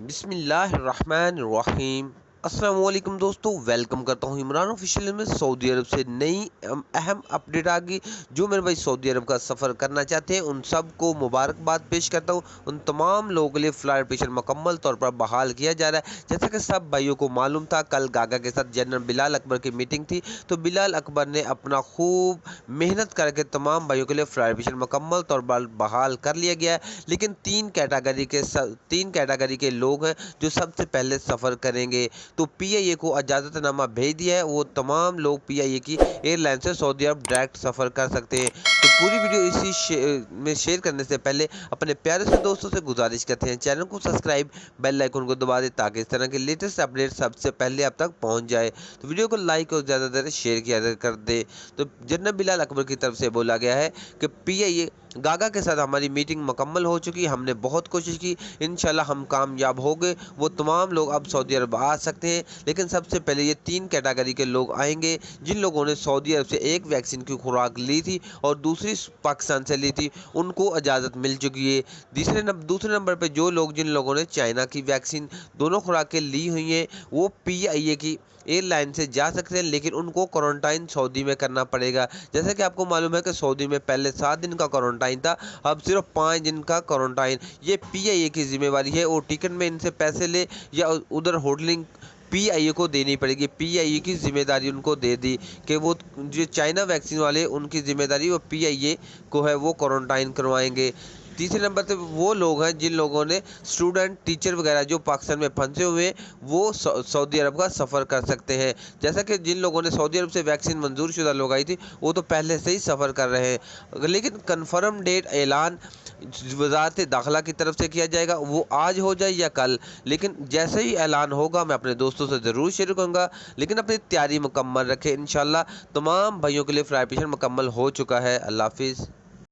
بسم اللہ الرحمن الرحیم۔ السلام علیکم دوستو، ویلکم کرتا ہوں عمران آفیشیل میں۔ سعودی عرب سے نئی اہم اپڈیٹ آ گئی۔ جو میرے بھائی سعودی عرب کا سفر کرنا چاہتے ہیں ان سب کو مبارکباد پیش کرتا ہوں۔ ان تمام لوگوں کے لیے فلائی آپریشن مکمل طور پر بحال کیا جا رہا ہے۔ جیسا کہ سب بھائیوں کو معلوم تھا، کل گاگا کے ساتھ جنرل بلال اکبر کی میٹنگ تھی، تو بلال اکبر نے اپنا خوب محنت کر کے تمام بھائیوں کے لیے فلائی آپریشن مکمل طور پر بحال کر لیا گیا ہے۔ لیکن تین کیٹیگری کے لوگ ہیں جو سب سے پہلے سفر کریں گے، تو پی آئی اے کو اجازت نامہ بھیج دیا ہے۔ وہ تمام لوگ پی آئی اے کی ایئر لائن سے سعودی عرب ڈائریکٹ سفر کر سکتے ہیں۔ تو پوری ویڈیو اسی میں شیئر کرنے سے پہلے اپنے پیارے سے دوستوں سے گزارش کرتے ہیں چینل کو سبسکرائب، بیل آئیکن کو دبا دیں تاکہ اس طرح کے لیٹسٹ اپڈیٹ سب سے پہلے آپ تک پہنچ جائے۔ تو ویڈیو کو لائک اور زیادہ سے زیادہ شیئر کیا کر دے۔ تو جنرل بلال اکبر کی طرف سے بولا گیا ہے کہ پی آئی اے گاگا کے ساتھ ہماری میٹنگ مکمل ہو چکی، ہم نے بہت کوشش کی، انشاءاللہ ہم کامیاب ہو گئے۔ وہ تمام لوگ اب سعودی عرب آ سکتے ہیں، لیکن سب سے پہلے یہ تین کیٹیگری کے لوگ آئیں گے جن لوگوں نے سعودی عرب سے ایک ویکسین کی خوراک لی تھی اور دوسری پاکستان سے لی تھی، ان کو اجازت مل چکی ہے۔ دوسرے نمبر پہ جن لوگوں نے چائنا کی ویکسین دونوں خوراکیں لی ہوئی ہیں، وہ پی آئی اے کی ایئر لائن سے جا سکتے ہیں، لیکن ان کو کوارنٹائن سعودی میں کرنا پڑے گا۔ جیسا کہ آپ کو معلوم ہے کہ سعودی میں پہلے 7 دن کا کوارنٹائن تھا، اب صرف 5 دن کا کوارنٹائن۔ یہ پی آئی اے کی ذمہ داری ہے، اور ٹکٹ میں ان سے پیسے لے یا ادھر ہوٹلنگ پی آئی اے کو دینی پڑے گی۔ پی آئی اے کی ذمہ داری ان کو دے دی کہ وہ جو چائنا ویکسین والے ان کی ذمہ داری وہ پی آئی اے کو ہے، وہ کوارنٹائن کروائیں گے۔ تیسرے نمبر پہ وہ لوگ ہیں جن لوگوں نے اسٹوڈنٹ، ٹیچر وغیرہ جو پاکستان میں پھنسے ہوئے ہیں، وہ سعودی عرب کا سفر کر سکتے ہیں۔ جیسا کہ جن لوگوں نے سعودی عرب سے ویکسین منظور شدہ لوگ آئی تھی، وہ تو پہلے سے ہی سفر کر رہے ہیں، لیکن کنفرم ڈیٹ اعلان وزارت داخلہ کی طرف سے کیا جائے گا، وہ آج ہو جائے یا کل، لیکن جیسے ہی اعلان ہوگا میں اپنے دوستوں سے ضرور شیئر کروں گا۔ لیکن اپنی تیاری مکمل رکھیں، انشاءاللہ تمام بھائیوں کے لیے فلائی آپریشن مکمل ہو چکا ہے۔ اللہ حافظ۔